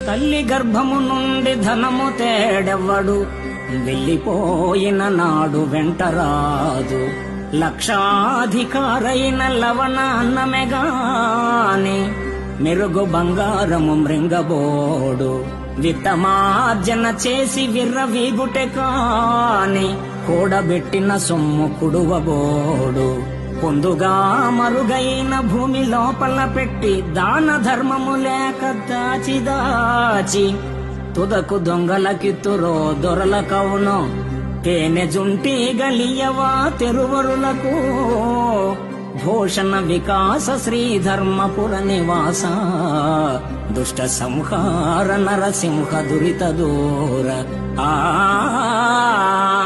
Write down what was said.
తల్లి గర్భము నుండి ధనము తేడెవ్వడు, వెళ్ళిపోయిన నాడు వెంటరాదు. లక్షాధికారైన లవణ అన్నమెగాని, మెరుగు బంగారము మృంగబోడు. విత్తమార్జన చేసి విర్రవీగుటె కాని, కూడబెట్టిన సొమ్ము కుడువబోడు. పొందుగా మరుగైన భూమి లోపల పెట్టి, దాన ధర్మము లేక దాచి దాచి, తుదకు దొంగలకిత్తురో దొరల కవునో. తేనె జుంటి గలియవా తెరువరులకు, భూషణ వికాస శ్రీధర్మపుర నివాస. దుష్ట సంహార నరసింహ దురిత దూర. ఆ